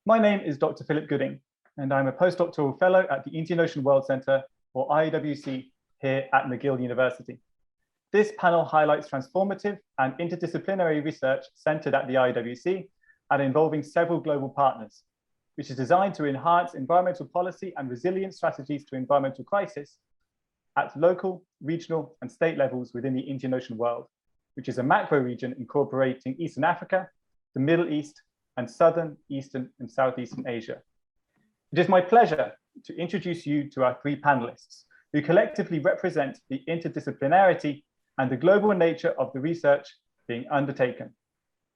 My name is Dr. Philip Gooding, and I'm a postdoctoral fellow at the Indian Ocean World Centre, or IOWC, here at McGill University. This panel highlights transformative and interdisciplinary research centred at the IOWC and involving several global partners, which is designed to enhance environmental policy and resilience strategies to environmental crisis at local, regional, and state levels within the Indian Ocean world, which is a macro region incorporating Eastern Africa, the Middle East, and Southern, Eastern, and Southeastern Asia. It is my pleasure to introduce you to our three panelists, who collectively represent the interdisciplinarity and the global nature of the research being undertaken.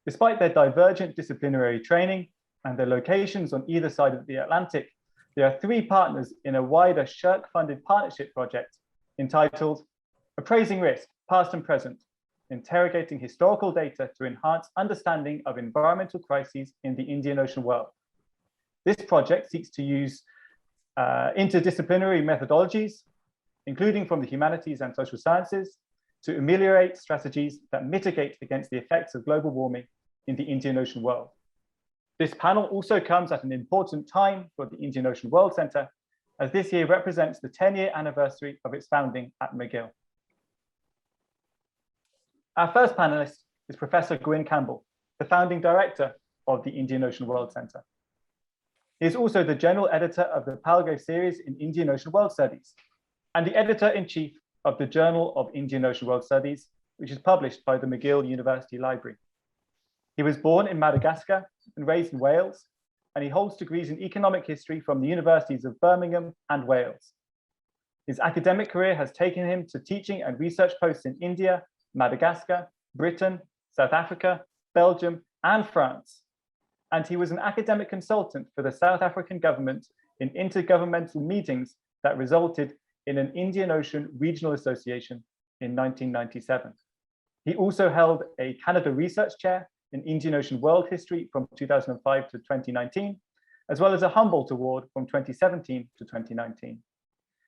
Despite their divergent disciplinary training and their locations on either side of the Atlantic, there are three partners in a wider SSHRC-funded partnership project entitled Appraising Risk, Past and Present, Interrogating Historical Data to Enhance Understanding of Environmental Crises in the Indian Ocean World. This project seeks to use interdisciplinary methodologies, including from the humanities and social sciences, to ameliorate strategies that mitigate against the effects of global warming in the Indian Ocean world. This panel also comes at an important time for the Indian Ocean World Centre, as this year represents the 10-year anniversary of its founding at McGill. Our first panelist is Professor Gwyn Campbell, the founding director of the Indian Ocean World Centre. He is also the general editor of the Palgrave series in Indian Ocean World Studies and the editor-in-chief of the Journal of Indian Ocean World Studies, which is published by the McGill University Library. He was born in Madagascar and raised in Wales, and he holds degrees in economic history from the universities of Birmingham and Wales. His academic career has taken him to teaching and research posts in India, Madagascar, Britain, South Africa, Belgium, and France. And he was an academic consultant for the South African government in intergovernmental meetings that resulted in an Indian Ocean Regional Association in 1997. He also held a Canada Research Chair in Indian Ocean World History from 2005 to 2019, as well as a Humboldt Award from 2017 to 2019.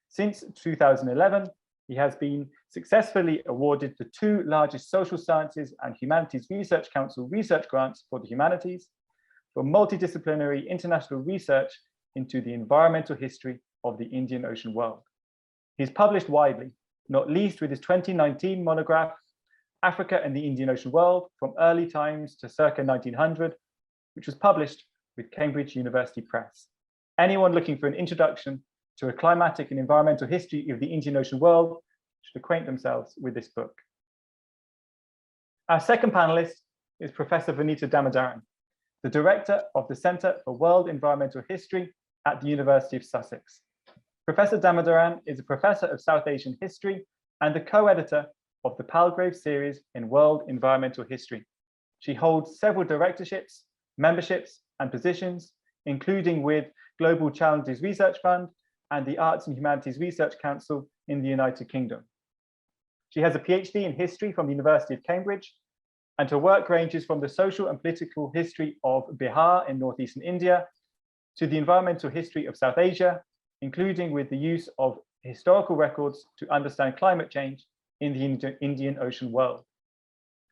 Since 2011, he has been successfully awarded the two largest Social Sciences and Humanities Research Council research grants for the humanities for multidisciplinary international research into the environmental history of the Indian Ocean world. He's published widely, not least with his 2019 monograph, Africa and the Indian Ocean World, from Early Times to circa 1900, which was published with Cambridge University Press. Anyone looking for an introduction to a climatic and environmental history of the Indian Ocean world should acquaint themselves with this book. Our second panelist is Professor Vanita Damodaran, the director of the Centre for World Environmental History at the University of Sussex. Professor Damodaran is a professor of South Asian history and the co-editor of the Palgrave series in World Environmental History. She holds several directorships, memberships, and positions, including with Global Challenges Research Fund and the Arts and Humanities Research Council in the United Kingdom. She has a PhD in history from the University of Cambridge, and her work ranges from the social and political history of Bihar in northeastern India to the environmental history of South Asia, including with the use of historical records to understand climate change in the Indian Ocean world.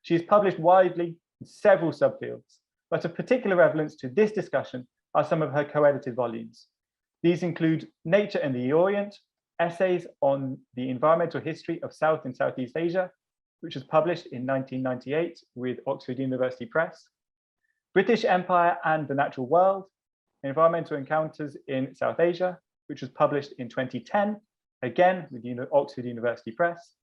She has published widely in several subfields, but of particular relevance to this discussion are some of her co-edited volumes. These include Nature in the Orient, Essays on the Environmental History of South and Southeast Asia, which was published in 1998 with Oxford University Press, British Empire and the Natural World, Environmental Encounters in South Asia, which was published in 2010, again with Oxford University Press,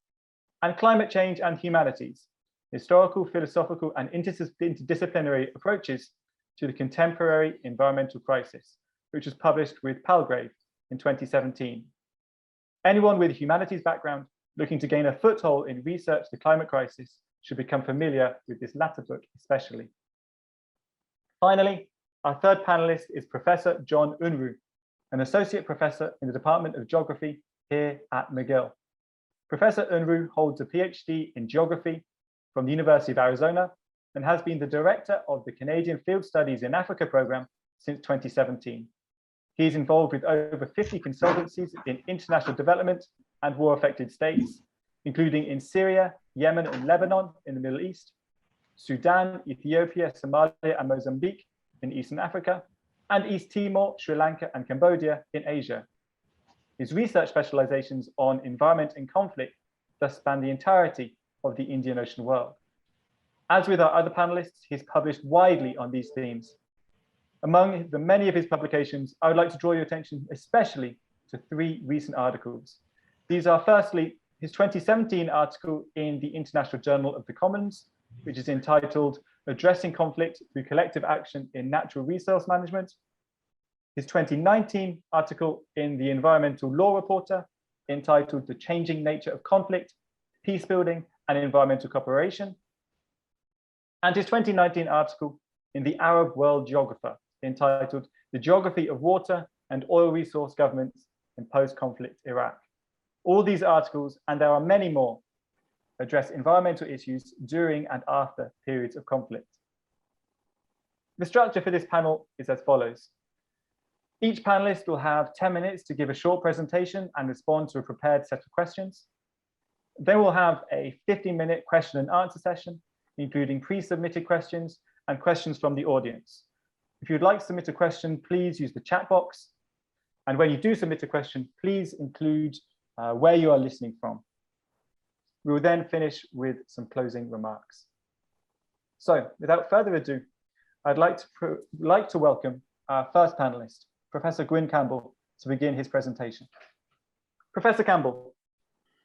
and Climate Change and Humanities, Historical, Philosophical, and Interdisciplinary Approaches to the Contemporary Environmental Crisis, which was published with Palgrave in 2017. Anyone with a humanities background looking to gain a foothold in research the climate crisis should become familiar with this latter book especially. Finally, our third panelist is Professor John Unruh, an associate professor in the Department of Geography here at McGill. Professor Unruh holds a PhD in geography from the University of Arizona and has been the director of the Canadian Field Studies in Africa program since 2017. He is involved with over 50 consultancies in international development and war-affected states, including in Syria, Yemen, and Lebanon in the Middle East, Sudan, Ethiopia, Somalia, and Mozambique in Eastern Africa, and East Timor, Sri Lanka, and Cambodia in Asia. His research specializations on environment and conflict thus span the entirety of the Indian Ocean world. As with our other panelists, he's published widely on these themes. Among the many of his publications, I would like to draw your attention especially to 3 recent articles. These are firstly, his 2017 article in the International Journal of the Commons, which is entitled Addressing Conflict Through Collective Action in Natural Resource Management. His 2019 article in the Environmental Law Reporter, entitled The Changing Nature of Conflict, Peace Building and Environmental Cooperation. And his 2019 article in the Arab World Geographer, entitled The Geography of Water and Oil Resource Governments in Post-Conflict Iraq. All these articles, and there are many more, address environmental issues during and after periods of conflict. The structure for this panel is as follows. Each panelist will have 10 minutes to give a short presentation and respond to a prepared set of questions. Then we'll have a 15-minute question and answer session, including pre-submitted questions and questions from the audience. If you'd like to submit a question, please use the chat box. And when you do submit a question, please include where you are listening from. We will then finish with some closing remarks. So without further ado, I'd like to welcome our first panelist, Professor Gwyn Campbell, to begin his presentation. Professor Campbell,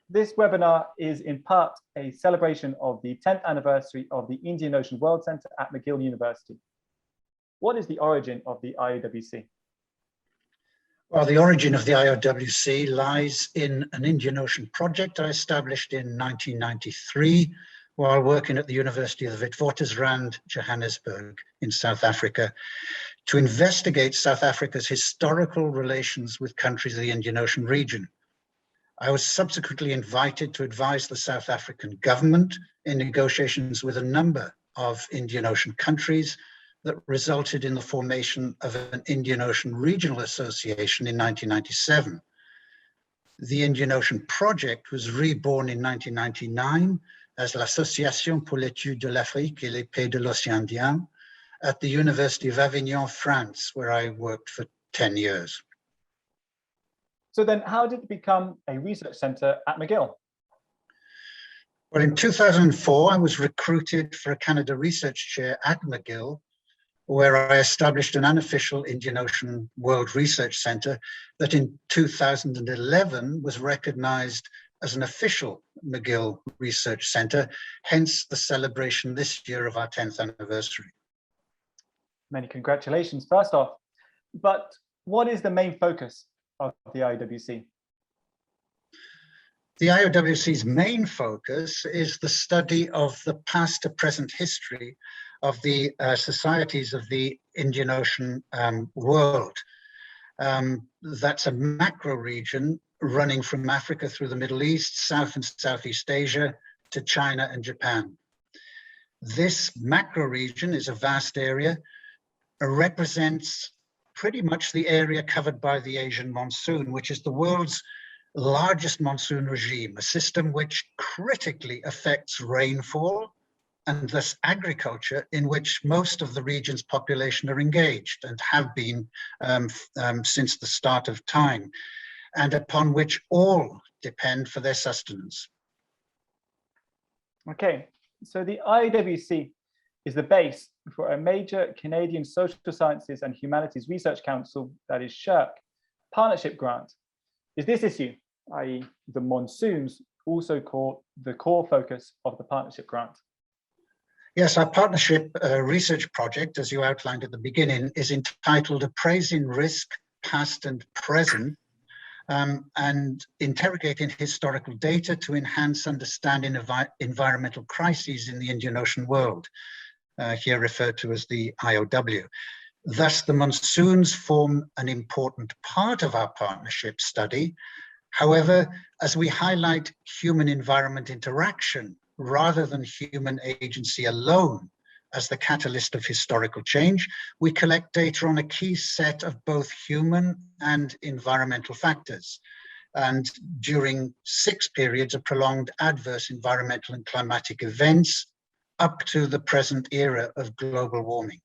this webinar is in part a celebration of the 10th anniversary of the Indian Ocean World Centre at McGill University. What is the origin of the IOWC? Well, the origin of the IOWC lies in an Indian Ocean project I established in 1993 while working at the University of the Witwatersrand, Johannesburg in South Africa, to investigate South Africa's historical relations with countries of the Indian Ocean region. I was subsequently invited to advise the South African government in negotiations with a number of Indian Ocean countries that resulted in the formation of an Indian Ocean Regional Association in 1997. The Indian Ocean Project was reborn in 1999 as l'Association pour l'étude de l'Afrique et les pays de l'Océan Indien at the University of Avignon, France, where I worked for 10 years. So then how did it become a research centre at McGill? Well, in 2004, I was recruited for a Canada Research Chair at McGill, where I established an unofficial Indian Ocean World Research Centre that in 2011 was recognized as an official McGill Research Centre, hence the celebration this year of our 10th anniversary. Many congratulations, first off. But what is the main focus of the IOWC? The IOWC's main focus is the study of the past to present history of the societies of the Indian Ocean world. That's a macro region running from Africa through the Middle East, South and Southeast Asia to China and Japan. This macro region is a vast area, represents pretty much the area covered by the Asian monsoon, which is the world's largest monsoon regime, a system which critically affects rainfall and thus agriculture, in which most of the region's population are engaged and have been since the start of time, and upon which all depend for their sustenance. Okay, so the IOWC is the base for a major Canadian Social Sciences and Humanities Research Council, that is SSHRC, partnership grant. Is this issue, i.e. the monsoons, also called the core focus of the partnership grant? Yes, our partnership research project, as you outlined at the beginning, is entitled Appraising Risk, Past and Present, and interrogating historical data to enhance understanding of environmental crises in the Indian Ocean world, here referred to as the IOW. Thus, the monsoons form an important part of our partnership study. However, as we highlight human-environment interaction rather than human agency alone as the catalyst of historical change, we collect data on a key set of both human and environmental factors, and during 6 periods of prolonged adverse environmental and climatic events up to the present era of global warming.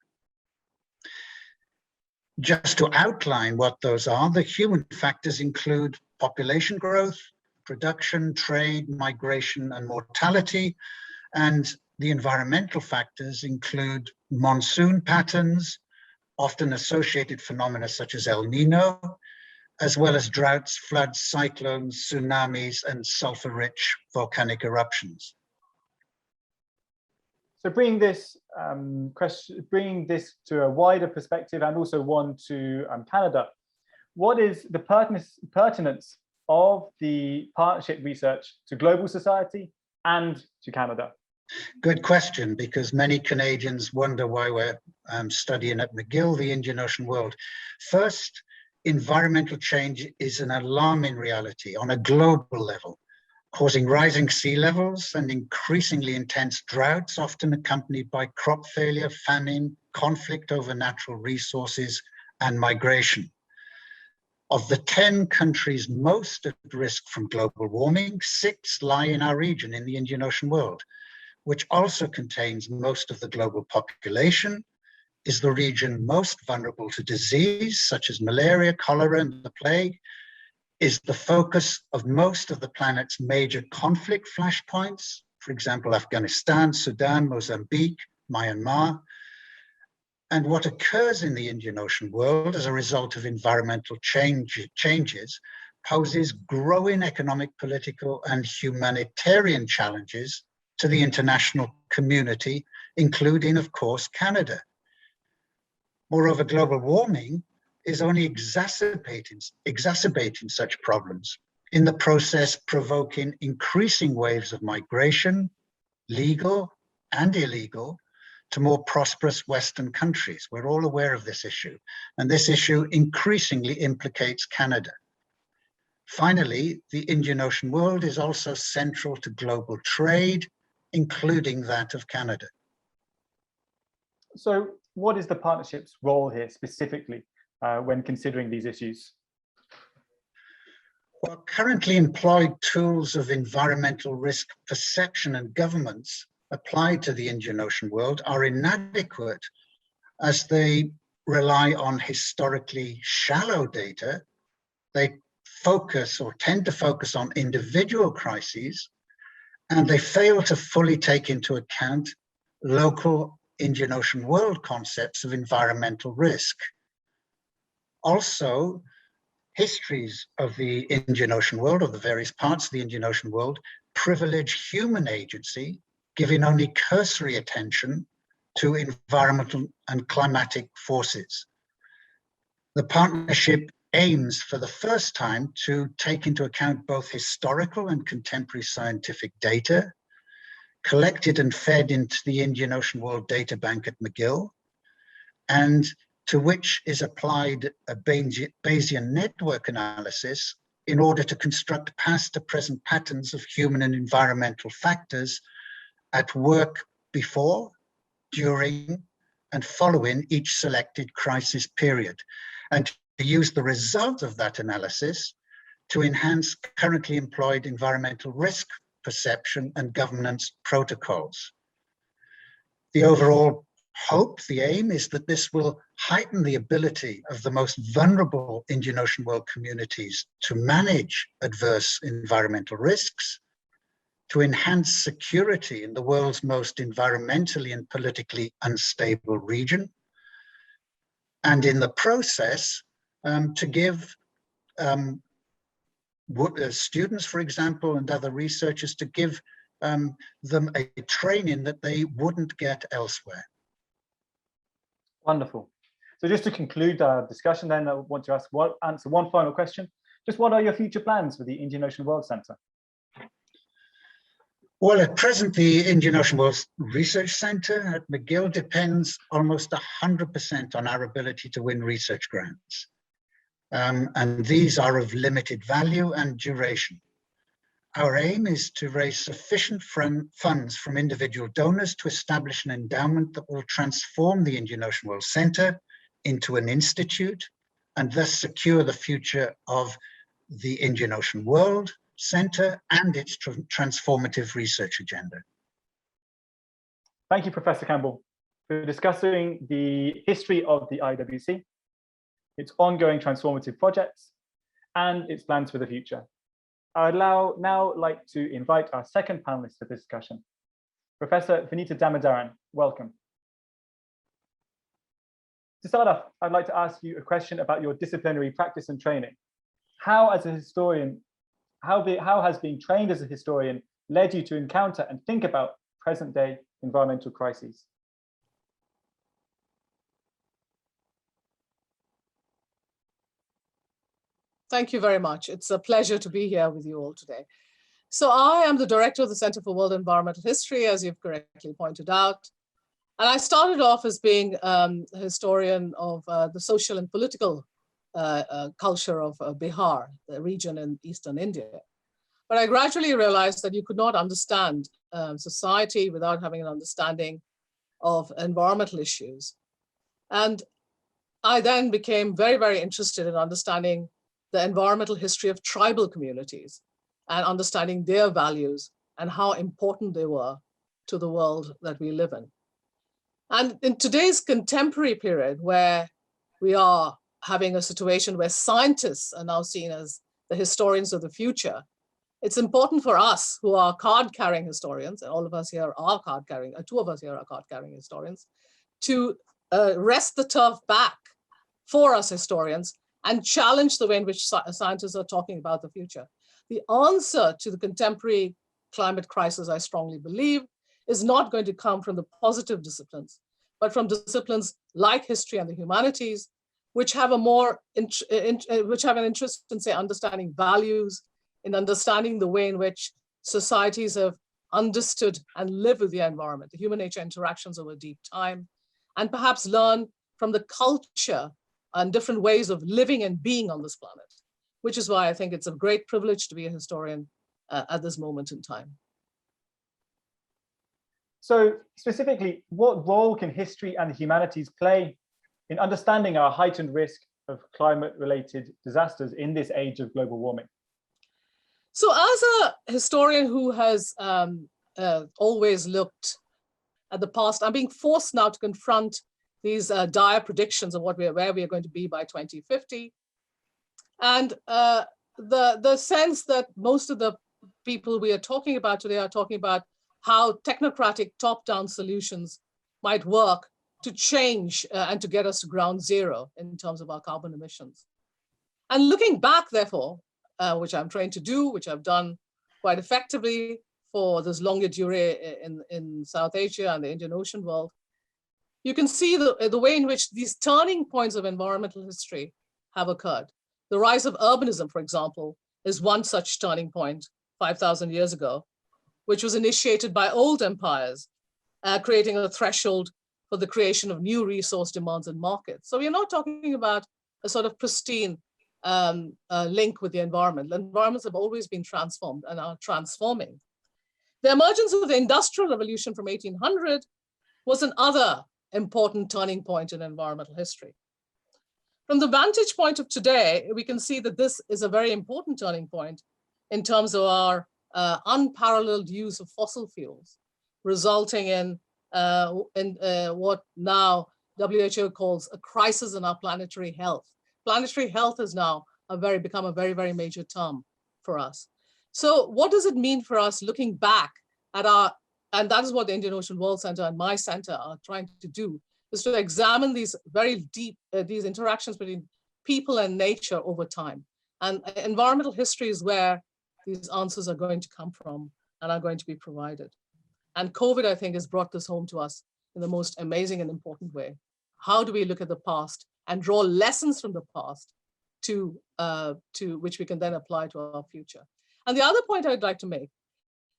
Just to outline what those are, the human factors include population growth, production, trade, migration, and mortality. And the environmental factors include monsoon patterns, often associated phenomena such as El Nino, as well as droughts, floods, cyclones, tsunamis, and sulfur-rich volcanic eruptions. So bringing this to a wider perspective and also one to Canada, what is the pertinence of the partnership research to global society and to Canada? Good question, because many Canadians wonder why we're studying at McGill the Indian Ocean world. First, environmental change is an alarming reality on a global level, causing rising sea levels and increasingly intense droughts, often accompanied by crop failure, famine, conflict over natural resources, and migration. Of the 10 countries most at risk from global warming, 6 lie in our region in the Indian Ocean world, which also contains most of the global population, is the region most vulnerable to disease, such as malaria, cholera, and the plague, is the focus of most of the planet's major conflict flashpoints, for example, Afghanistan, Sudan, Mozambique, Myanmar. And what occurs in the Indian Ocean world as a result of environmental changes poses growing economic, political, and humanitarian challenges to the international community, including, of course, Canada. Moreover, global warming is only exacerbating such problems, in the process provoking increasing waves of migration, legal and illegal, to more prosperous Western countries. We're all aware of this issue, and this issue increasingly implicates Canada. Finally, the Indian Ocean world is also central to global trade, including that of Canada. So what is the partnership's role here specifically when considering these issues? Well, currently employed tools of environmental risk perception and governance applied to the Indian Ocean world are inadequate, as they rely on historically shallow data. They focus or tend to focus on individual crises, and they fail to fully take into account local Indian Ocean world concepts of environmental risk. Also, histories of the Indian Ocean world, or the various parts of the Indian Ocean world, privilege human agency, giving only cursory attention to environmental and climatic forces. The partnership aims for the first time to take into account both historical and contemporary scientific data, collected and fed into the Indian Ocean World Data Bank at McGill, and to which is applied a Bayesian network analysis in order to construct past to present patterns of human and environmental factors at work before, during, and following each selected crisis period, and to use the result of that analysis to enhance currently employed environmental risk perception and governance protocols. The overall hope, the aim, is that this will heighten the ability of the most vulnerable Indian Ocean world communities to manage adverse environmental risks, to enhance security in the world's most environmentally and politically unstable region, and in the process, to give students, for example, and other researchers, to give them a training that they wouldn't get elsewhere. Wonderful. So just to conclude our discussion then, I want to answer one final question. Just what are your future plans for the Indian Ocean World Centre? Well, at present, the Indian Ocean World Research Centre at McGill depends almost 100% on our ability to win research grants. And these are of limited value and duration. Our aim is to raise sufficient funds from individual donors to establish an endowment that will transform the Indian Ocean World Centre into an institute, and thus secure the future of the Indian Ocean World Centre and its transformative research agenda. Thank you, Professor Campbell, for discussing the history of the IOWC, its ongoing transformative projects, and its plans for the future. I would now like to invite our second panelist for this discussion, Professor Vanita Damodaran. Welcome. To start off, I'd like to ask you a question about your disciplinary practice and training. How, as a historian, how has being trained as a historian led you to encounter and think about present-day environmental crises? Thank you very much. It's a pleasure to be here with you all today. So I am the director of the Center for World Environmental History, as you've correctly pointed out. And I started off as being a historian of the social and political culture of Bihar, the region in eastern India. But I gradually realized that you could not understand society without having an understanding of environmental issues. And I then became very, very interested in understanding the environmental history of tribal communities and understanding their values and how important they were to the world that we live in. And in today's contemporary period, where we are having a situation where scientists are now seen as the historians of the future, it's important for us who are card-carrying historians, and all of us here are card-carrying, two of us here are card-carrying historians, to wrest the turf back for us historians and challenge the way in which scientists are talking about the future. The answer to the contemporary climate crisis, I strongly believe, is not going to come from the positive disciplines, but from disciplines like history and the humanities, which have an interest in, say, understanding values, in understanding the way in which societies have understood and lived with the environment, the human-nature interactions over deep time, and perhaps learn from the culture and different ways of living and being on this planet, which is why I think it's a great privilege to be a historian at this moment in time. So specifically, what role can history and the humanities play in understanding our heightened risk of climate-related disasters in this age of global warming? So as a historian who has always looked at the past, I'm being forced now to confront these dire predictions of where we are going to be by 2050. And the sense that most of the people we are talking about today are talking about how technocratic top-down solutions might work to change and to get us to ground zero in terms of our carbon emissions. And looking back, therefore, which I'm trained to do, which I've done quite effectively for this longue durée in South Asia and the Indian Ocean world, you can see the way in which these turning points of environmental history have occurred. The rise of urbanism, for example, is one such turning point 5,000 years ago, which was initiated by old empires, creating a threshold for the creation of new resource demands and markets. So we're not talking about a sort of pristine link with the environment. The environments have always been transformed and are transforming. The emergence of the Industrial Revolution from 1800 was another important turning point in environmental history. From the vantage point of today, we can see that this is a very important turning point in terms of our unparalleled use of fossil fuels, resulting in what now WHO calls a crisis in our planetary health. Planetary health has now become a very, very major term for us. So what does it mean for us looking back at and that is what the Indian Ocean World Center and my center are trying to do, is to examine these very deep, these interactions between people and nature over time. And environmental history is where these answers are going to come from and are going to be provided. And COVID, I think, has brought this home to us in the most amazing and important way. How do we look at the past and draw lessons from the past to which we can then apply to our future? And the other point I'd like to make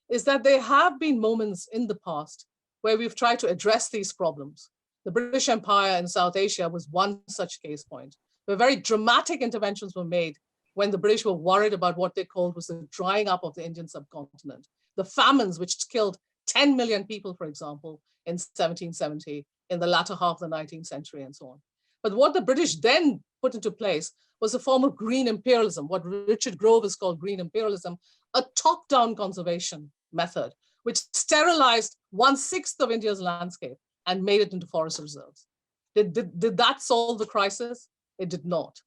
is that there have been moments in the past where we've tried to address these problems. The British Empire in South Asia was one such case point, where very dramatic interventions were made when the British were worried about what they called was the drying up of the Indian subcontinent. The famines which killed 10 million people, for example, in 1770, in the latter half of the 19th century and so on. But what the British then put into place was a form of green imperialism, what Richard Grove has called green imperialism, a top-down conservation method, which sterilized 1/6 of India's landscape and made it into forest reserves. Did that solve the crisis? It did not.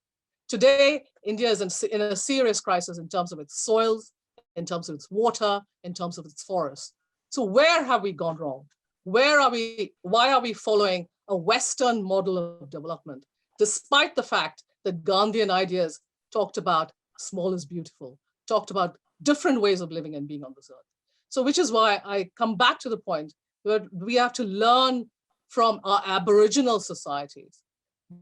Today, India is in a serious crisis in terms of its soils, in terms of its water, in terms of its forests. So where have we gone wrong? Why are we following a Western model of development, despite the fact that Gandhian ideas talked about small is beautiful, talked about different ways of living and being on this earth? So which is why I come back to the point where we have to learn from our Aboriginal societies,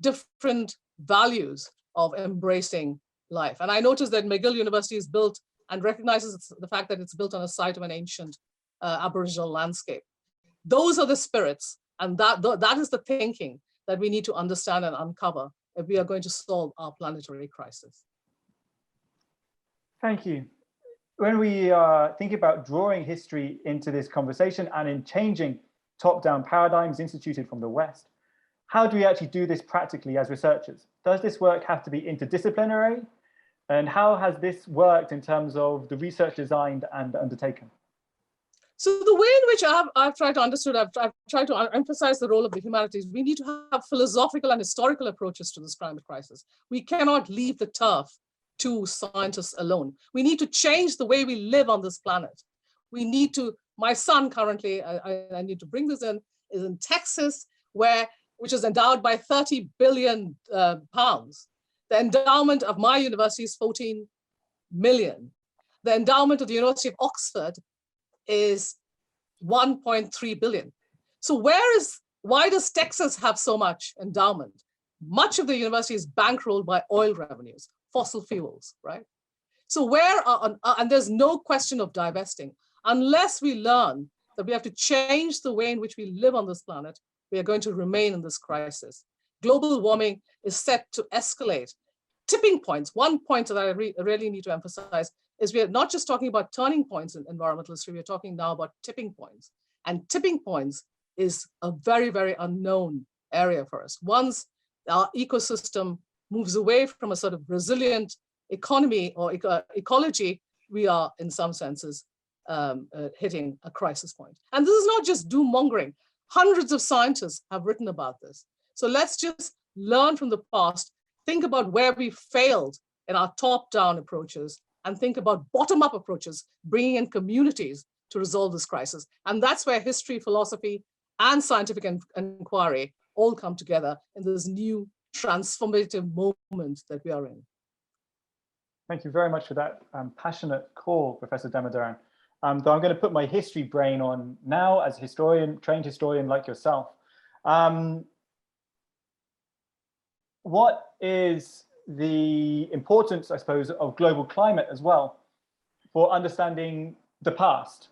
different values of embracing life. And I noticed that McGill University is built and recognizes the fact that it's built on a site of an ancient Aboriginal landscape. Those are the spirits, and that is the thinking that we need to understand and uncover if we are going to solve our planetary crisis. Thank you. When we think about drawing history into this conversation and in changing top-down paradigms instituted from the West, how do we actually do this practically as researchers? Does this work have to be interdisciplinary? And how has this worked in terms of the research designed and undertaken? So the way in which I've tried to understand, I've tried to emphasize the role of the humanities. We need to have philosophical and historical approaches to this climate crisis. We cannot leave the turf to scientists alone. We need to change the way we live on this planet. We need to, my son currently, I need to bring this in, is in Texas, which is endowed by 30 billion pounds. The endowment of my university is 14 million. The endowment of the University of Oxford is 1.3 billion. So why does Texas have so much endowment? Much of the university is bankrolled by oil revenues, fossil fuels, right? So and there's no question of divesting. Unless we learn that we have to change the way in which we live on this planet, we are going to remain in this crisis. Global warming is set to escalate. Tipping points, one point that I really need to emphasize is we are not just talking about turning points in environmental history, we're talking now about tipping points. And tipping points is a very, very unknown area for us. Once our ecosystem moves away from a sort of resilient economy or ecology, we are in some senses hitting a crisis point. And this is not just doom mongering. Hundreds of scientists have written about this. So let's just learn from the past, think about where we failed in our top-down approaches, and think about bottom-up approaches, bringing in communities to resolve this crisis. And that's where history, philosophy, and scientific inquiry all come together in this new transformative moment that we are in. Thank you very much for that passionate call, Professor Damodaran. Though I'm going to put my history brain on now as a historian, trained historian like yourself. What is the importance, I suppose, of global climate as well for understanding the past,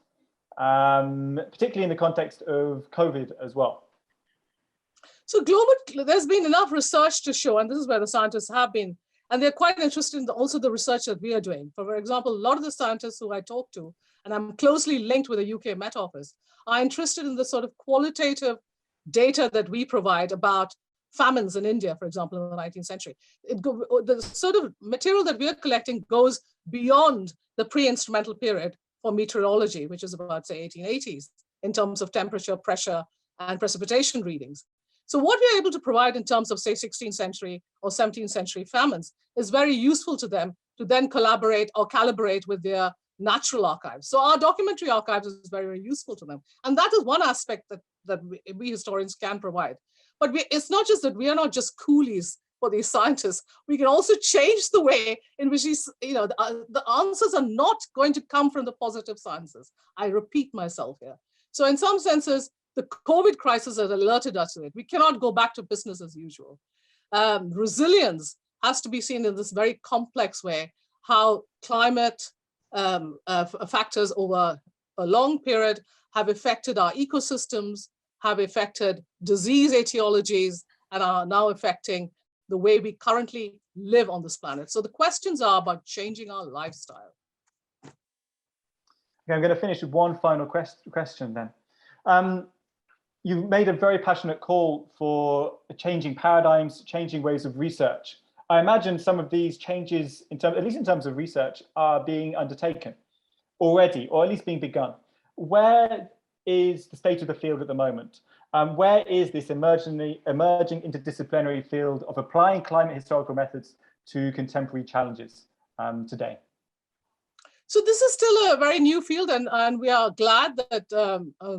particularly in the context of COVID as well? So there's been enough research to show, and this is where the scientists have been, and they're quite interested in also the research that we are doing. For example, a lot of the scientists who I talk to, and I'm closely linked with the UK Met Office, are interested in the sort of qualitative data that we provide about famines in India, for example, in the 19th century. The sort of material that we're collecting goes beyond the pre-instrumental period for meteorology, which is about, say, 1880s, in terms of temperature, pressure, and precipitation readings. So what we're able to provide in terms of, say, 16th century or 17th century famines is very useful to them to then collaborate or calibrate with their natural archives. So our documentary archives is very, very useful to them. And that is one aspect that we historians can provide. But it's not just that we are not just coolies for these scientists. We can also change the way in which the answers are not going to come from the positive sciences. I repeat myself here. So in some senses, the COVID crisis has alerted us to it. We cannot go back to business as usual. Resilience has to be seen in this very complex way, how climate factors over a long period have affected our ecosystems, have affected disease etiologies, and are now affecting the way we currently live on this planet. So the questions are about changing our lifestyle. Okay, I'm going to finish with one final question then. You've made a very passionate call for changing paradigms, changing ways of research. I imagine some of these changes, at least in terms of research, are being undertaken already, or at least being begun. Where is the state of the field at the moment? Where is this emerging interdisciplinary field of applying climate historical methods to contemporary challenges today? So this is still a very new field, and we are glad that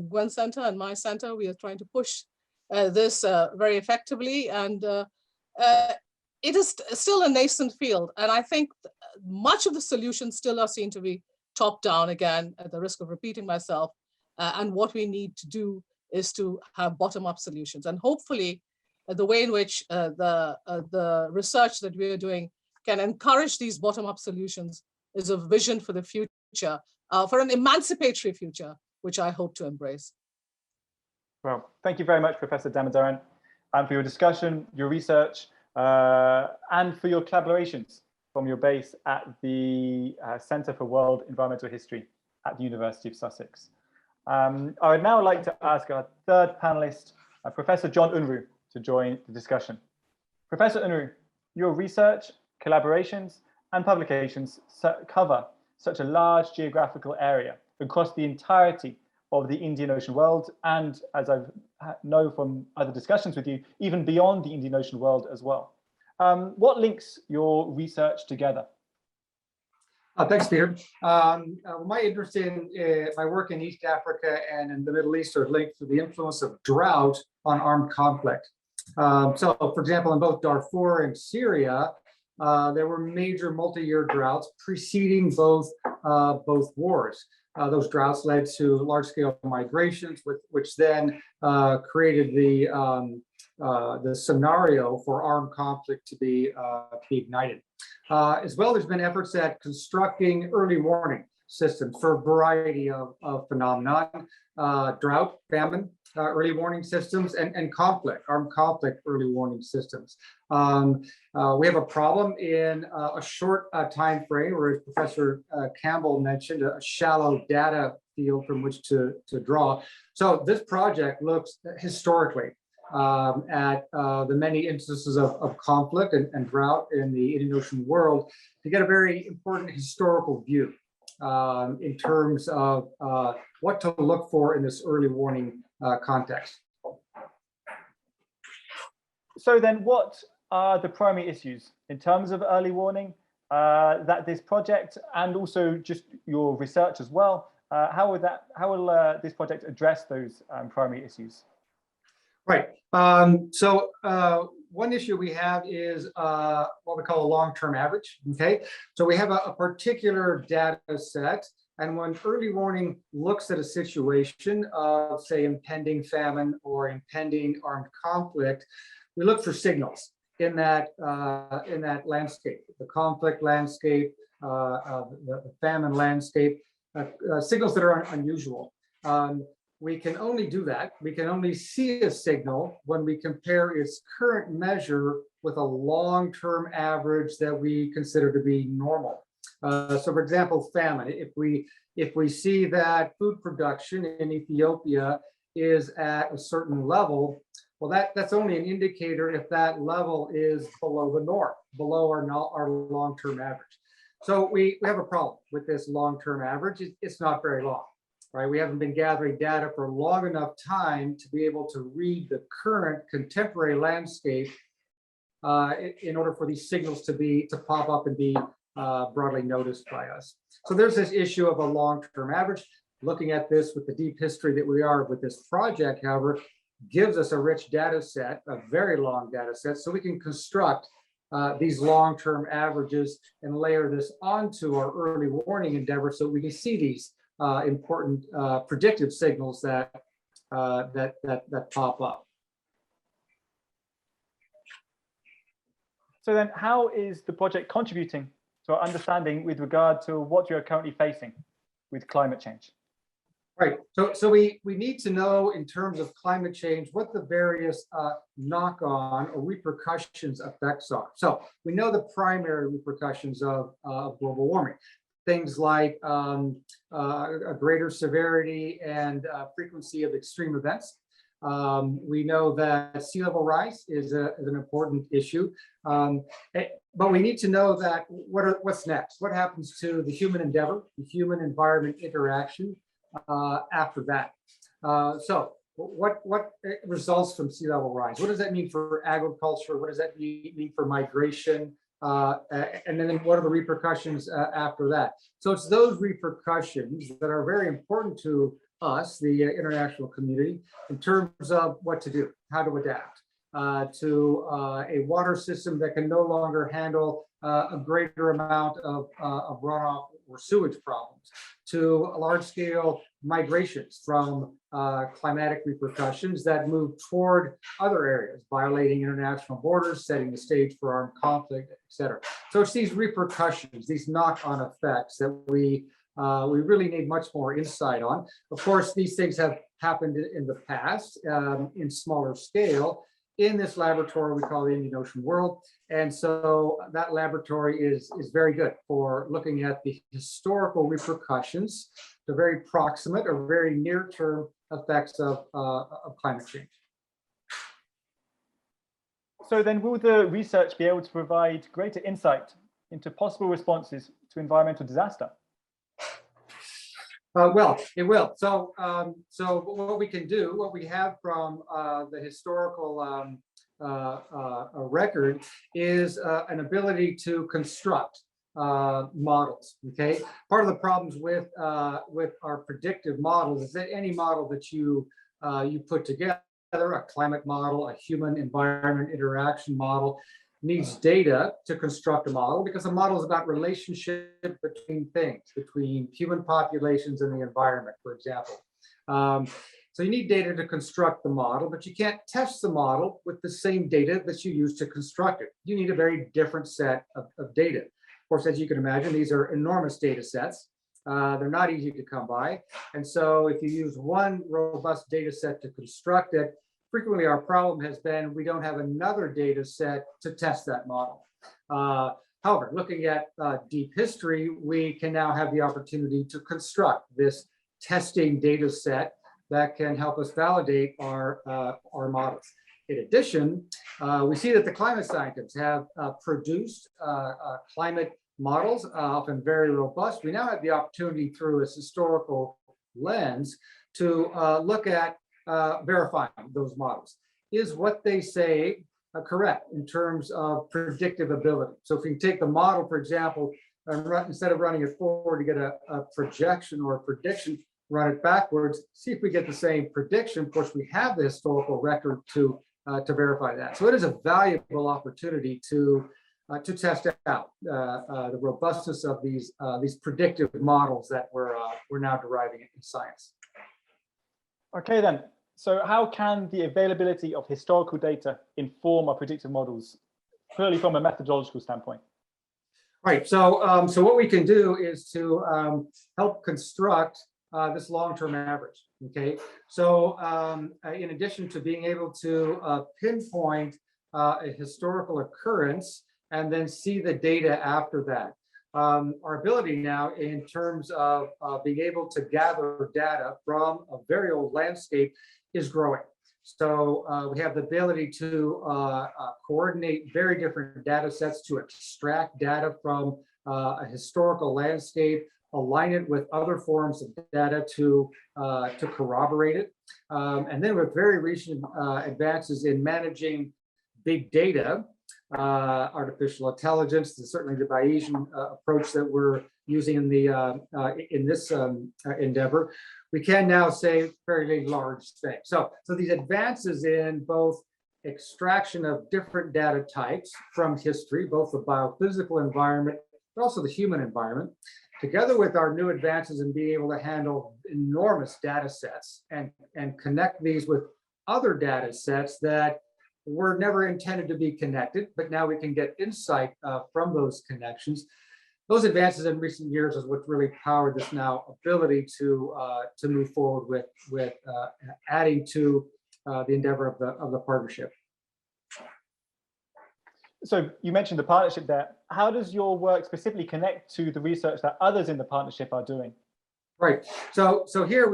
Gwyn Center and my center, we are trying to push this very effectively. And it is still a nascent field. And I think much of the solutions still are seen to be top down, again, at the risk of repeating myself. And what we need to do is to have bottom-up solutions. And hopefully, the way in which the research that we are doing can encourage these bottom-up solutions is a vision for the future, for an emancipatory future, which I hope to embrace. Well, thank you very much, Professor Damodaran, and for your discussion, your research, and for your collaborations from your base at the Centre for World Environmental History at the University of Sussex. I would now like to ask our third panelist, Professor John Unruh, to join the discussion. Professor Unruh, your research, collaborations, and publications cover such a large geographical area across the entirety of the Indian Ocean world, and as I know from other discussions with you, even beyond the Indian Ocean world as well. What links your research together? Thanks, Peter. My interest in my work in East Africa and in the Middle East are linked to the influence of drought on armed conflict. So, for example, in both Darfur and Syria, there were major multi-year droughts preceding both wars. Those droughts led to large-scale migrations, which then created the scenario for armed conflict to be ignited. As well, there's been efforts at constructing early warning systems for a variety of phenomena, drought, famine, early warning systems, and conflict, armed conflict early warning systems. We have a problem in a short time frame, or as Professor Campbell mentioned, a shallow data field from which to draw. So this project looks historically at the many instances of conflict and drought in the Indian Ocean world to get a very important historical view in terms of what to look for in this early warning context. So then what are the primary issues in terms of early warning that this project, and also just your research as well, how will this project address those primary issues? Right. So one issue we have is what we call a long-term average. Okay. So we have a particular data set, and when early warning looks at a situation of, say, impending famine or impending armed conflict, we look for signals in that landscape, the conflict landscape, the famine landscape, signals that are unusual. We can only do that. We can only see a signal when we compare its current measure with a long-term average that we consider to be normal. So, for example, famine. If we see that food production in Ethiopia is at a certain level, well, that's only an indicator if that level is below the norm, below our long-term average. So we have a problem with this long-term average. It's not very long. Right, we haven't been gathering data for long enough time to be able to read the current contemporary landscape in order for these signals to pop up and be broadly noticed by us. So there's this issue of a long-term average. Looking at this with the deep history that we are with this project, however, gives us a rich data set, a very long data set, so we can construct these long-term averages and layer this onto our early warning endeavor so we can see these important predictive signals that pop up. So then, how is the project contributing to our understanding with regard to what you're currently facing with climate change? Right. So we need to know in terms of climate change what the various knock-on or repercussions effects are. So we know the primary repercussions of global warming. Things like a greater severity and frequency of extreme events. We know that sea level rise is an important issue, but we need to know that what's next? What happens to the human endeavor, the human environment interaction after that? So what results from sea level rise? What does that mean for agriculture? What does that mean for migration? And then what are the repercussions after that? So it's those repercussions that are very important to us, the international community, in terms of what to do, how to adapt to a water system that can no longer handle a greater amount of runoff or sewage problems, to large-scale migrations from climatic repercussions that move toward other areas, violating international borders, setting the stage for armed conflict, et cetera. So it's these repercussions, these knock-on effects that we really need much more insight on. Of course, these things have happened in the past in smaller scale. In this laboratory we call the Indian Ocean World. And so that laboratory is very good for looking at the historical repercussions, the very proximate or very near-term effects of climate change. So then will the research be able to provide greater insight into possible responses to environmental disaster? Well, it will. So, what we can do, what we have from the historical record is an ability to construct models. Okay, part of the problems with our predictive models is that any model that you put together, a climate model, a human environment interaction model, needs data to construct a model, because a model is about relationship between things, between human populations and the environment, for example. So you need data to construct the model, but you can't test the model with the same data that you use to construct it. You need a very different set of data. Of course, as you can imagine, these are enormous data sets. They're not easy to come by. And so if you use one robust data set to construct it, frequently our problem has been we don't have another data set to test that model. However, looking at deep history, we can now have the opportunity to construct this testing data set that can help us validate our models. In addition, we see that the climate scientists have produced climate models, often very robust. We now have the opportunity through a historical lens to look at verifying those models. Is what they say correct in terms of predictive ability? So if you take the model, for example, instead of running it forward to get a projection or a prediction, run it backwards, see if we get the same prediction. Of course, we have the historical record to verify that. So it is a valuable opportunity to test out the robustness of these predictive models that we're now deriving in science. Okay then, so how can the availability of historical data inform our predictive models, purely from a methodological standpoint? Right, so what we can do is to help construct this long-term average, okay? So in addition to being able to pinpoint a historical occurrence and then see the data after that, our ability now in terms of being able to gather data from a very old landscape is growing. So we have the ability to coordinate very different data sets to extract data from a historical landscape, align it with other forms of data to corroborate it. And then with very recent advances in managing big data, artificial intelligence, certainly the Bayesian approach that we're using in this endeavor, we can now say fairly large things. So these advances in both extraction of different data types from history, both the biophysical environment, but also the human environment, together with our new advances in being able to handle enormous data sets and connect these with other data sets that were never intended to be connected, but now we can get insight from those connections. Those advances in recent years is what really powered this now ability to move forward with adding to the endeavor of the partnership. So you mentioned the partnership there. How does your work specifically connect to the research that others in the partnership are doing? Right. So here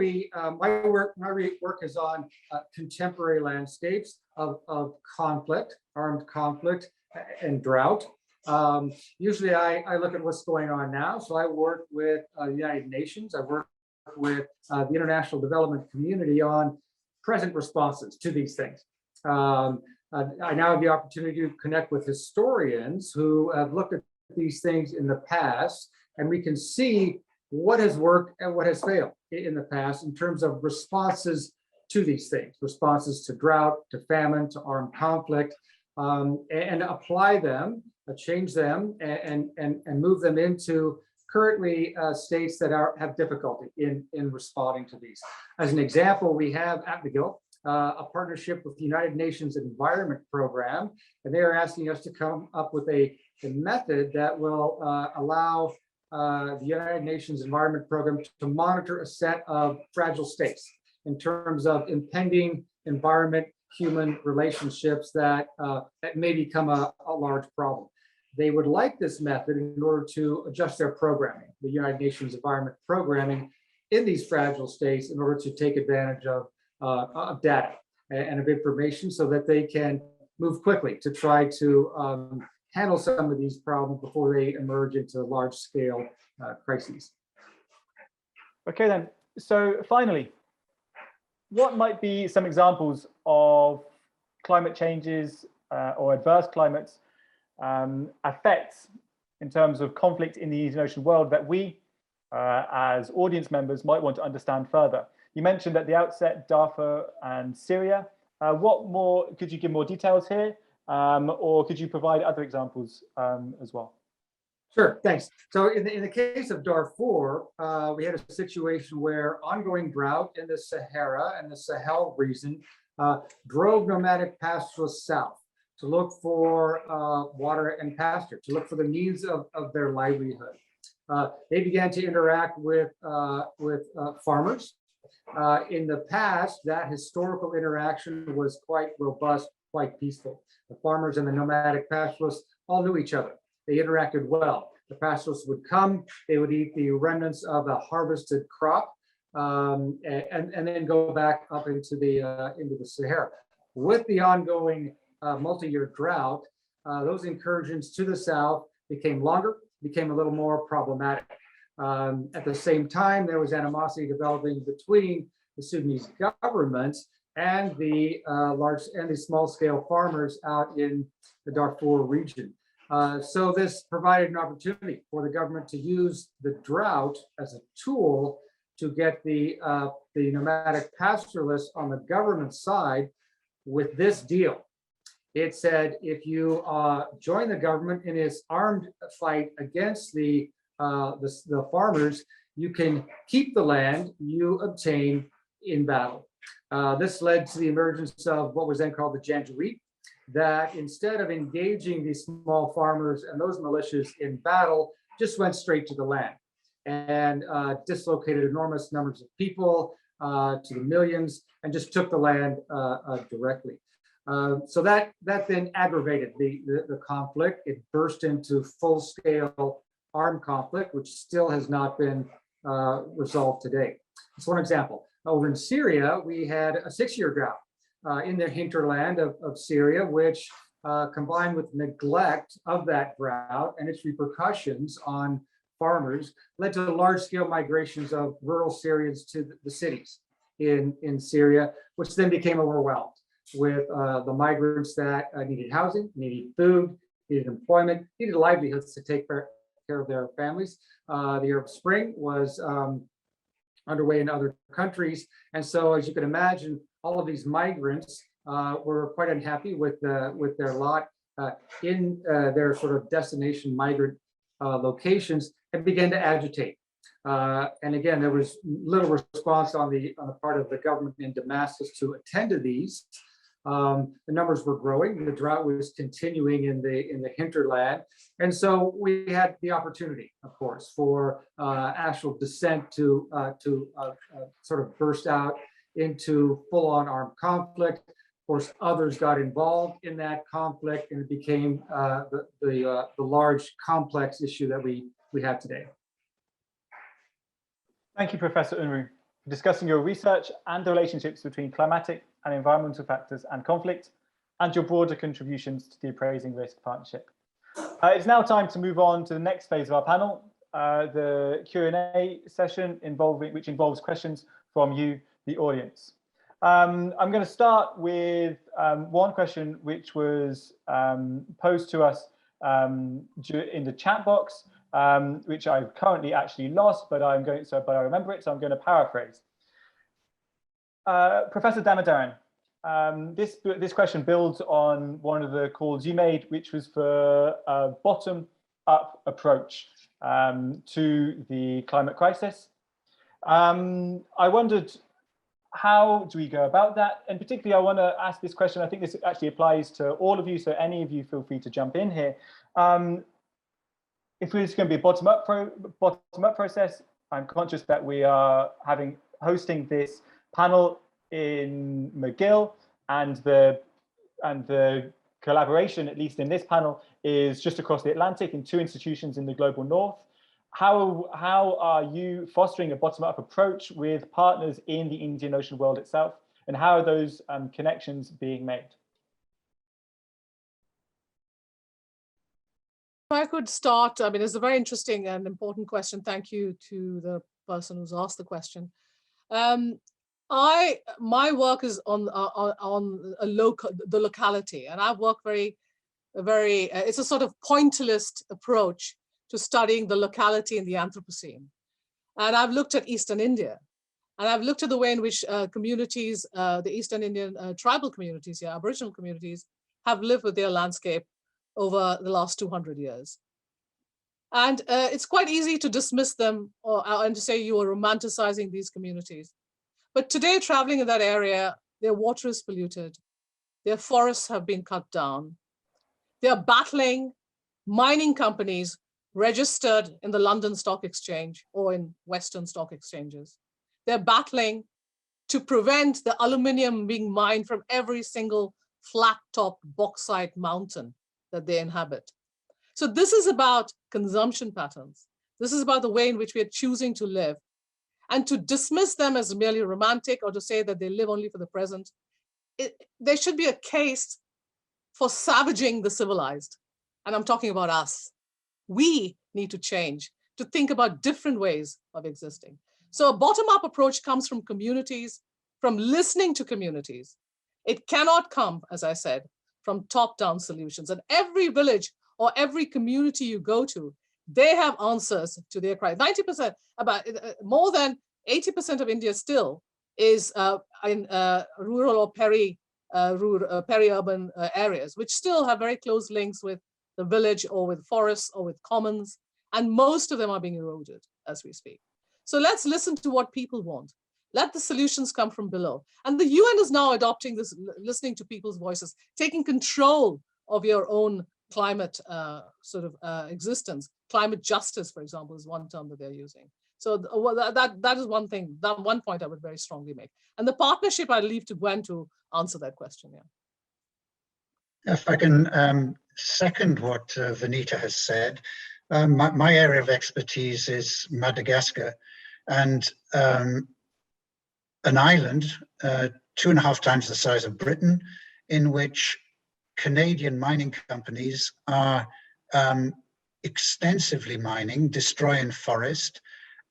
my work is on contemporary landscapes of conflict, armed conflict, and drought. Usually I look at what's going on now. So I work with the United Nations. I work with the international development community on present responses to these things. I now have the opportunity to connect with historians who have looked at these things in the past, and we can see what has worked and what has failed in the past in terms of responses to these things, responses to drought, to famine, to armed conflict, and apply them, change them, and move them into currently states that have difficulty in responding to these. As an example, we have at McGill a partnership with the United Nations Environment Program, and they are asking us to come up with a method that will allow the United Nations Environment Program to monitor a set of fragile states in terms of impending environment-human relationships that may become a large problem. They would like this method in order to adjust their programming, the United Nations Environment Programming, in these fragile states in order to take advantage of data and of information so that they can move quickly to try to handle some of these problems before they emerge into large-scale crises. Okay then, so finally, what might be some examples of climate changes or adverse climates effects in terms of conflict in the Indian Ocean world that we as audience members might want to understand further? You mentioned at the outset Darfur and Syria. What more, could you give more details here? Or could you provide other examples as well? Sure, thanks. So in the case of Darfur, we had a situation where ongoing drought in the Sahara and the Sahel region drove nomadic pastoralists south to look for water and pasture, to look for the needs of their livelihood. They began to interact with farmers. In the past, that historical interaction was quite robust, quite peaceful. The farmers and the nomadic pastoralists all knew each other. They interacted well. The pastoralists would come, they would eat the remnants of a harvested crop, and then go back up into the Sahara. With the ongoing multi-year drought, those incursions to the south became longer, became a little more problematic. At the same time, there was animosity developing between the Sudanese government and the small-scale farmers out in the Darfur region. So this provided an opportunity for the government to use the drought as a tool to get the nomadic pastoralists on the government side with this deal. It said, if you join the government in its armed fight against the farmers, you can keep the land you obtain in battle. This led to the emergence of what was then called the Janjaweed, that instead of engaging these small farmers and those militias in battle, just went straight to the land and dislocated enormous numbers of people to the millions and just took the land directly. So that then aggravated the conflict. It burst into full-scale armed conflict, which still has not been resolved today. That's one example. Over in Syria, we had a 6-year drought in the hinterland of Syria, which combined with neglect of that drought and its repercussions on farmers led to large-scale migrations of rural Syrians to the cities in Syria, which then became overwhelmed with the migrants that needed housing, needed food, needed employment, needed livelihoods to take care of their families. The Arab Spring was underway in other countries. And so, as you can imagine, all of these migrants were quite unhappy with their lot in their sort of destination migrant locations and began to agitate. And again, there was little response on the part of the government in Damascus to attend to these. The numbers were growing. The drought was continuing in the hinterland, and so we had the opportunity, of course, for actual dissent to sort of burst out into full-on armed conflict. Of course, others got involved in that conflict, and it became the large, complex issue that we have today. Thank you, Professor Unruh, for discussing your research and the relationships between climatic and environmental factors and conflict, and your broader contributions to the Appraising Risk Partnership. It's now time to move on to the next phase of our panel, the Q&A session which involves questions from you, the audience. I'm going to start with one question which was posed to us in the chat box, which I've currently actually lost, but I remember it, so I'm going to paraphrase. Professor Damodaran, this question builds on one of the calls you made, which was for a bottom-up approach to the climate crisis. I wondered, how do we go about that? And particularly, I want to ask this question. I think this actually applies to all of you, so any of you feel free to jump in here. If it's going to be a bottom-up process, I'm conscious that we are hosting this panel in McGill, and the collaboration, at least in this panel, is just across the Atlantic in 2 institutions in the global north. How are you fostering a bottom-up approach with partners in the Indian Ocean world itself, and how are those connections being made? If I could start, I mean, it's a very interesting and important question. Thank you to the person who's asked the question. My work is on the locality, and I've worked it's a sort of pointillist approach to studying the locality in the Anthropocene. And I've looked at Eastern India, and I've looked at the way in which communities, the Eastern Indian tribal communities, Aboriginal communities, have lived with their landscape over the last 200 years. And it's quite easy to dismiss them and to say you are romanticizing these communities. But today, traveling in that area, their water is polluted, their forests have been cut down, they are battling mining companies registered in the London Stock Exchange or in Western stock exchanges. They're battling to prevent the aluminium being mined from every single flat-topped bauxite mountain that they inhabit. So this is about consumption patterns. This is about the way in which we are choosing to live. And to dismiss them as merely romantic or to say that they live only for the present, there should be a case for savaging the civilized. And I'm talking about us. We need to change, to think about different ways of existing. So a bottom-up approach comes from communities, from listening to communities. It cannot come, as I said, from top-down solutions. And every village or every community you go to, they have answers to their crisis. 90%, more than 80% of India still is in rural or peri-urban areas, which still have very close links with the village or with forests or with commons. And most of them are being eroded as we speak. So let's listen to what people want. Let the solutions come from below. And the UN is now adopting this, listening to people's voices, taking control of your own climate existence. Climate justice, for example, is one term that they're using. So that is one thing, that one point I would very strongly make. And the partnership, I leave to Gwen to answer that question. Yeah. If I can second what Vanita has said, my area of expertise is Madagascar, and an island 2.5 times the size of Britain, in which Canadian mining companies are extensively mining, destroying forest,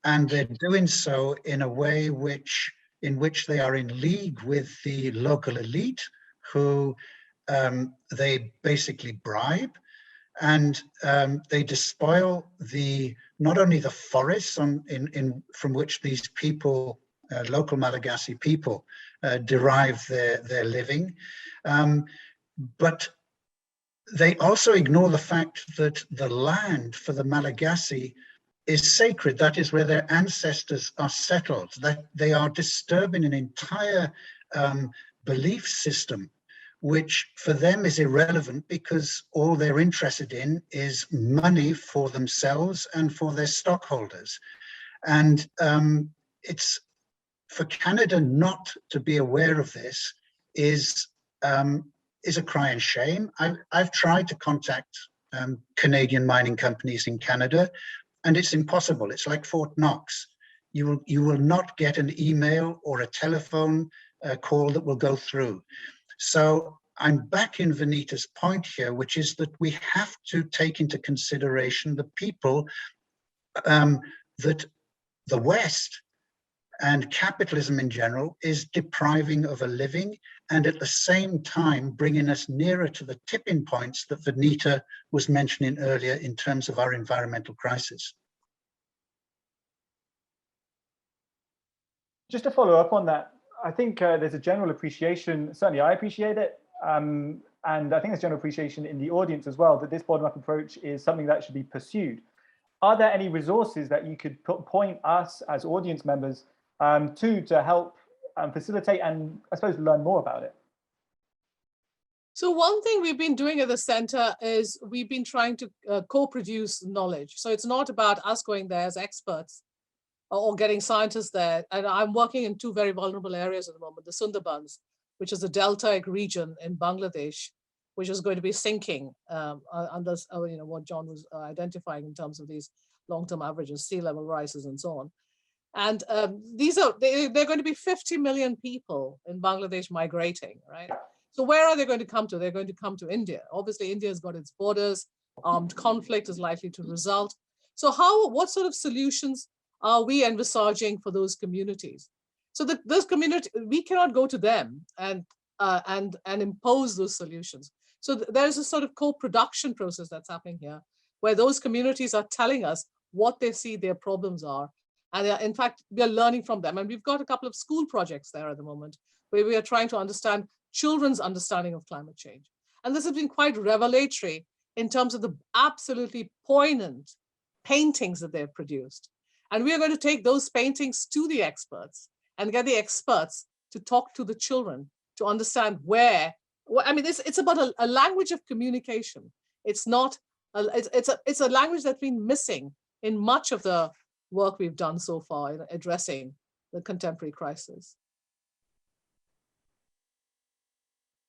and they're doing so in a way in which they are in league with the local elite, who they basically bribe, and they despoil not only the forests from which these people, local Malagasy people, derive their living, but they also ignore the fact that the land for the Malagasy is sacred. That is where their ancestors are settled. That they are disturbing an entire belief system, which for them is irrelevant because all they're interested in is money for themselves and for their stockholders. And it's for Canada not to be aware of this is a crying shame. I've tried to contact Canadian mining companies in Canada, and it's impossible. It's like Fort Knox. You will not get an email or a telephone call that will go through. So I'm back in Vanita's point here, which is that we have to take into consideration the people that the West and capitalism in general is depriving of a living and at the same time bringing us nearer to the tipping points that Vanita was mentioning earlier in terms of our environmental crisis. Just to follow up on that, I think there's a general appreciation, certainly I appreciate it, and I think there's general appreciation in the audience as well, that this bottom-up approach is something that should be pursued. Are there any resources that you could point us as audience members to help facilitate and I suppose learn more about it? So one thing we've been doing at the center is we've been trying to co-produce knowledge. So it's not about us going there as experts or getting scientists there. And I'm working in two very vulnerable areas at the moment, the Sundarbans, which is a deltaic region in Bangladesh, which is going to be sinking under what John was identifying in terms of these long-term averages, sea level rises and so on. And they're going to be 50 million people in Bangladesh migrating, right? So where are they going to come to? They're going to come to India. Obviously, India has got its borders. Armed conflict is likely to result. So what sort of solutions are we envisaging for those communities? So those communities, we cannot go to them and impose those solutions. So there's a sort of co-production process that's happening here, where those communities are telling us what they see their problems are. And in fact, we are learning from them. And we've got a couple of school projects there at the moment, where we are trying to understand children's understanding of climate change. And this has been quite revelatory in terms of the absolutely poignant paintings that they've produced. And we are going to take those paintings to the experts and get the experts to talk to the children to understand where, I mean, it's about a language of communication. It's not, it's a language that's been missing in much of the work we've done so far in addressing the contemporary crisis.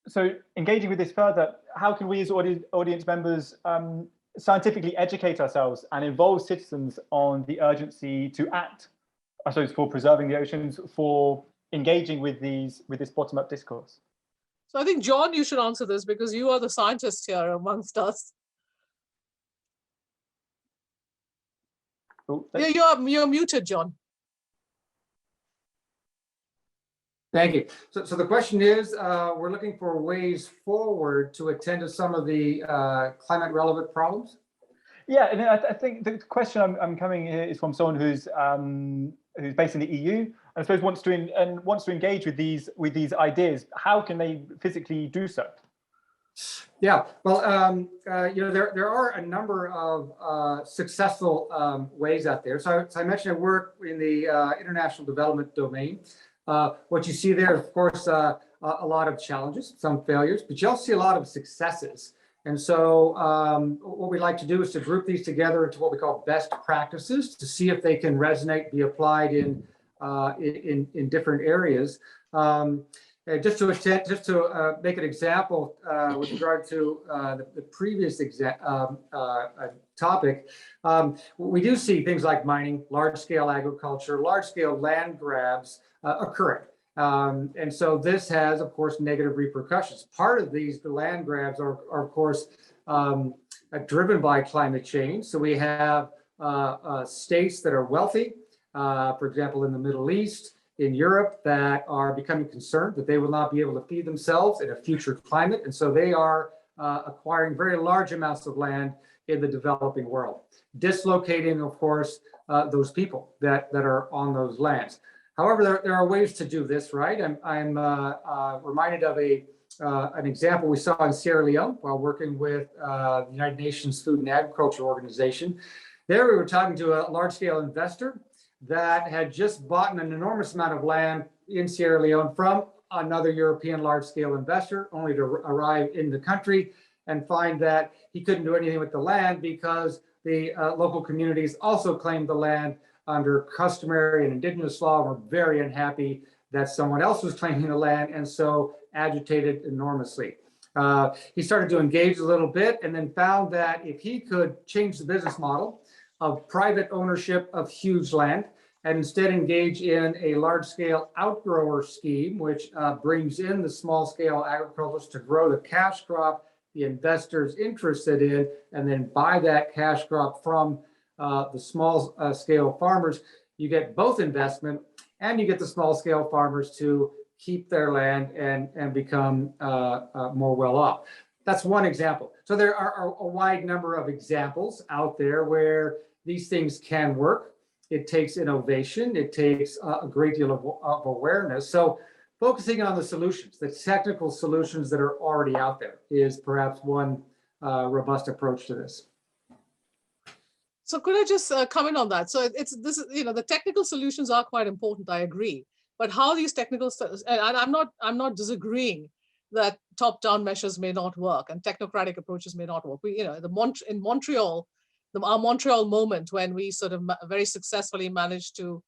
So engaging with this further, how can we as audience members scientifically educate ourselves and involve citizens on the urgency to act, I suppose, for preserving the oceans, for engaging with this bottom-up discourse? So I think, John, you should answer this because you are the scientist here amongst us. Oh, yeah, you're muted, John. Thank you. So the question is, we're looking for ways forward to attend to some of the climate relevant problems. Yeah, and I think the question I'm coming here is from someone who's based in the EU, I suppose wants to engage with these ideas. How can they physically do so? Yeah, well, there are a number of successful ways out there. So I mentioned I work in the international development domain. What you see there, of course, a lot of challenges, some failures, but you also see a lot of successes. And so what we like to do is to group these together into what we call best practices to see if they can resonate, be applied in different areas. Just to make an example with regard to the previous topic, we do see things like mining, large-scale agriculture, large-scale land grabs occurring. And so this has, of course, negative repercussions. Part of the land grabs are of course, driven by climate change. So we have states that are wealthy, for example, in the Middle East, in Europe, that are becoming concerned that they will not be able to feed themselves in a future climate. And so they are acquiring very large amounts of land in the developing world, dislocating, of course, those people that are on those lands. However, there are ways to do this, right? I'm reminded of an example we saw in Sierra Leone while working with the United Nations Food and Agriculture Organization. There we were talking to a large-scale investor that had just bought an enormous amount of land in Sierra Leone from another European large-scale investor, only to arrive in the country and find that he couldn't do anything with the land because the local communities also claimed the land under customary and indigenous law, were very unhappy that someone else was claiming the land, and so agitated enormously. He started to engage a little bit and then found that if he could change the business model of private ownership of huge land and instead engage in a large-scale outgrower scheme, which brings in the small-scale agriculturists to grow the cash crop the investor's interested in, and then buy that cash crop from the small scale farmers, you get both investment and you get the small scale farmers to keep their land and become more well off. That's one example. So there are a wide number of examples out there where these things can work. It takes innovation. It takes a great deal of awareness. So focusing on the solutions, the technical solutions that are already out there, is perhaps one robust approach to this. So could I just comment on that? So the technical solutions are quite important. I agree, but how these technical, and I'm not disagreeing that top-down measures may not work and technocratic approaches may not work. In Montreal, our Montreal moment, when we sort of very successfully managed to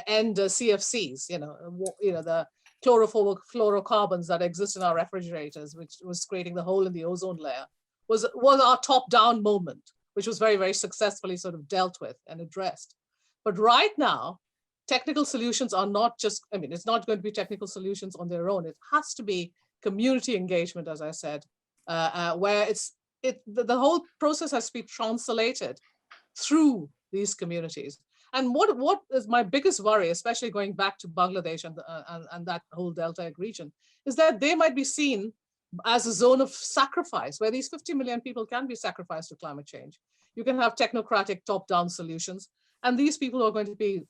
end CFCs, the chlorofluorocarbons that exist in our refrigerators, which was creating the hole in the ozone layer, was our top-down moment, which was very, very successfully sort of dealt with and addressed. But right now, technical solutions are not just, it's not going to be technical solutions on their own. It has to be community engagement, as I said, where the whole process has to be translated through these communities. And what is my biggest worry, especially going back to Bangladesh and that whole deltaic region, is that they might be seen as a zone of sacrifice, where these 50 million people can be sacrificed to climate change. You can have technocratic top-down solutions, and these people are going to be,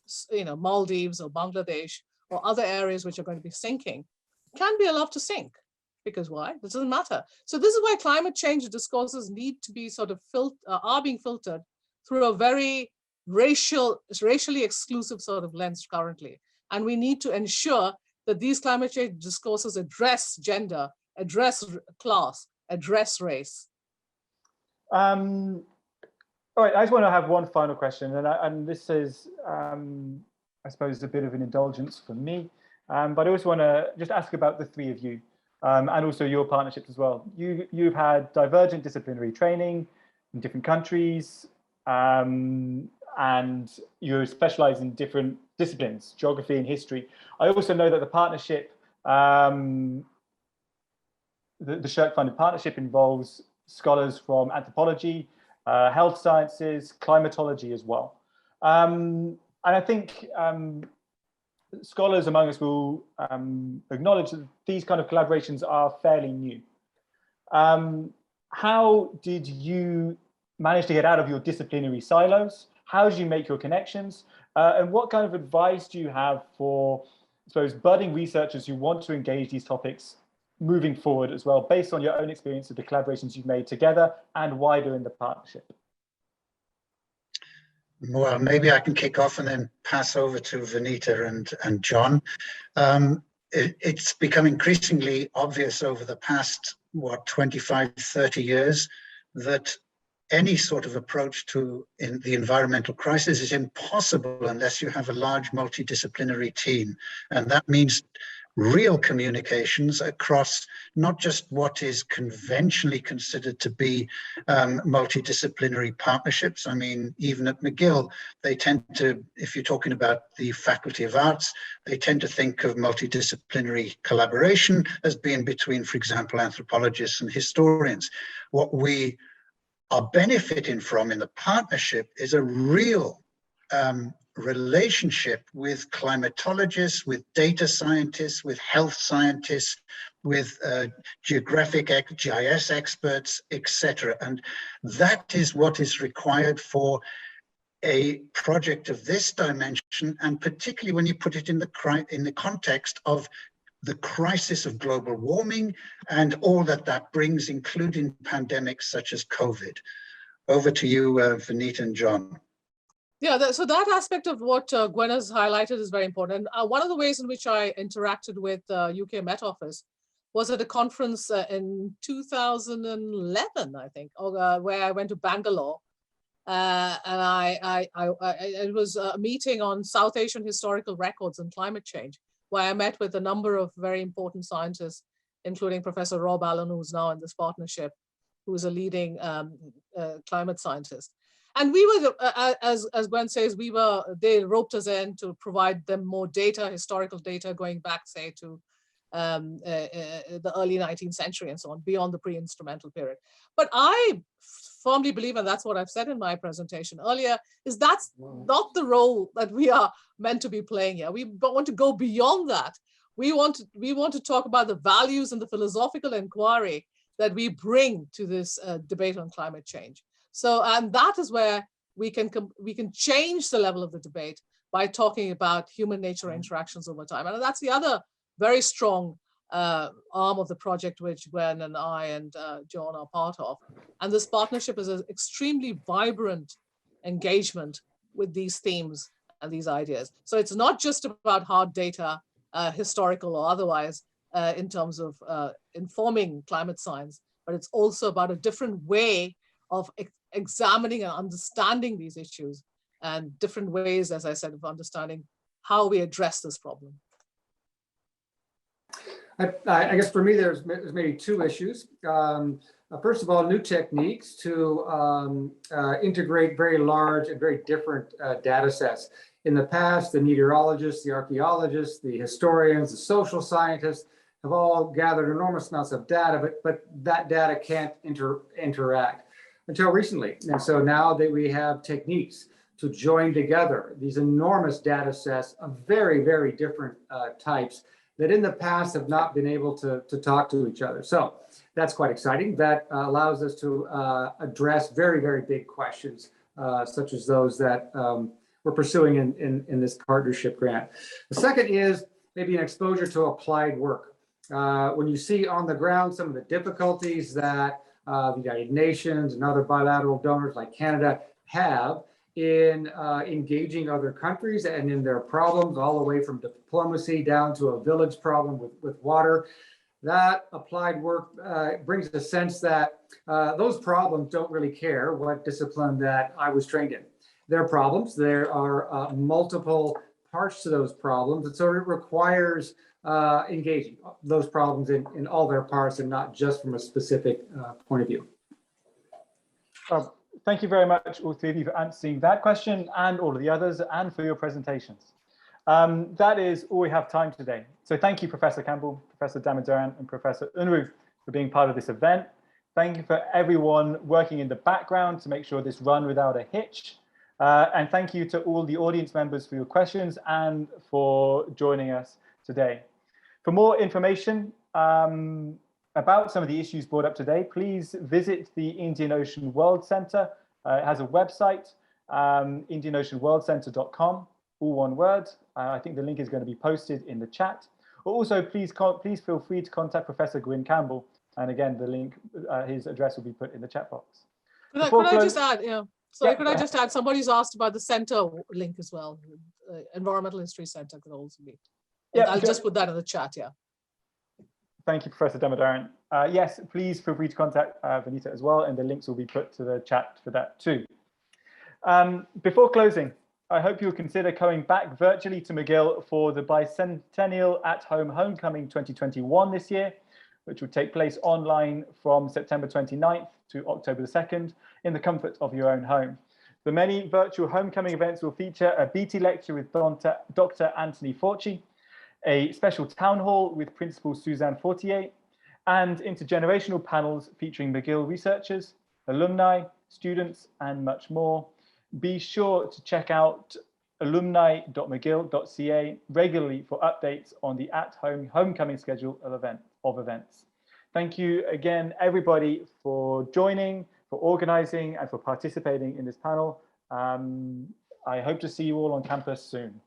Maldives or Bangladesh or other areas which are going to be sinking, can be allowed to sink. Because why? This doesn't matter. So this is why climate change discourses need to be sort of are being filtered through a very racially exclusive sort of lens currently. And we need to ensure that these climate change discourses address gender, address class, address race. All right, I just want to have one final question, and this is, I suppose, a bit of an indulgence for me, but I also want to just ask about the three of you, and also your partnerships as well. You've had divergent disciplinary training in different countries, and you specialize in different disciplines, geography and history. I also know that the partnership, the Shirk-funded partnership, involves scholars from anthropology, health sciences, climatology as well. And I think scholars among us will acknowledge that these kind of collaborations are fairly new. How did you manage to get out of your disciplinary silos? How did you make your connections? And what kind of advice do you have for, I suppose, budding researchers who want to engage these topics moving forward as well, based on your own experience of the collaborations you've made together and wider in the partnership? Well, maybe I can kick off and then pass over to Vanita and John. It's become increasingly obvious over the past, 25, 30 years that any sort of approach to the environmental crisis is impossible unless you have a large multidisciplinary team. And that means real communications across not just what is conventionally considered to be multidisciplinary partnerships. I mean, even at McGill, they tend to, if you're talking about the Faculty of Arts, they tend to think of multidisciplinary collaboration as being between, for example, anthropologists and historians. What we are benefiting from in the partnership is a real relationship with climatologists, with data scientists, with health scientists, with geographic GIS experts, etc. And that is what is required for a project of this dimension, and particularly when you put it in the context of the crisis of global warming and all that brings, including pandemics such as COVID. Over to you, Vanita and John. Yeah, so that aspect of what Gwyn has highlighted is very important. And one of the ways in which I interacted with UK Met Office was at a conference in 2011, I think, where I went to Bangalore. And it was a meeting on South Asian historical records and climate change, where I met with a number of very important scientists, including Professor Rob Allen, who's now in this partnership, who is a leading climate scientist. And we were, as Gwen says, they roped us in to provide them more data, historical data, going back, say, to the early 19th century and so on, beyond the pre-instrumental period. But I firmly believe, and that's what I've said in my presentation earlier, is that's not the role that we are meant to be playing here. We want to go beyond that. We want to talk about the values and the philosophical inquiry that we bring to this debate on climate change. So, and that is where we can change the level of the debate by talking about human nature interactions over time. And that's the other very strong arm of the project which Gwen and I and John are part of. And this partnership is an extremely vibrant engagement with these themes and these ideas. So it's not just about hard data, historical or otherwise, in terms of informing climate science, but it's also about a different way of examining and understanding these issues, and different ways, as I said, of understanding how we address this problem. I guess for me, there's maybe two issues. First of all, new techniques to integrate very large and very different data sets. In the past, the meteorologists, the archaeologists, the historians, the social scientists have all gathered enormous amounts of data, but that data can't interact until recently. And so now that we have techniques to join together these enormous data sets of very, very different types that in the past have not been able to talk to each other. So that's quite exciting. That allows us to address very, very big questions, such as those that we're pursuing in this partnership grant. The second is maybe an exposure to applied work. When you see on the ground some of the difficulties that the United Nations and other bilateral donors like Canada have in engaging other countries and in their problems, all the way from diplomacy down to a village problem with water, that applied work brings a sense that those problems don't really care what discipline that I was trained in. They're problems. There are multiple parts to those problems, and so it requires engaging those problems in all their parts and not just from a specific point of view. Thank you very much, all three of you, for answering that question and all of the others, and for your presentations. That is all we have time today. So thank you, Professor Campbell, Professor Damodaran, and Professor Unruh for being part of this event. Thank you for everyone working in the background to make sure this run without a hitch. And thank you to all the audience members for your questions and for joining us today. For more information about some of the issues brought up today, please visit the Indian Ocean World Centre. It has a website, indianoceanworldcentre.com, all one word. I think the link is going to be posted in the chat. Also, please feel free to contact Professor Gwyn Campbell. And again, the link, his address will be put in the chat box. Could I just add, could I just add, somebody's asked about the center link as well. Environmental History Center could also be. I'll just put that in the chat, Thank you, Professor Damodaran. Yes, please feel free to contact Vanita as well, and the links will be put to the chat for that too. Before closing, I hope you'll consider coming back virtually to McGill for the bicentennial at-home homecoming 2021 this year, which will take place online from September 29th to October the 2nd in the comfort of your own home. The many virtual homecoming events will feature a BT lecture with Dr. Anthony Fauci, a special town hall with Principal Suzanne Fortier, and intergenerational panels featuring McGill researchers, alumni, students, and much more. Be sure to check out alumni.mcgill.ca regularly for updates on the at-home homecoming schedule of events. Thank you again, everybody, for joining, for organizing, and for participating in this panel. I hope to see you all on campus soon.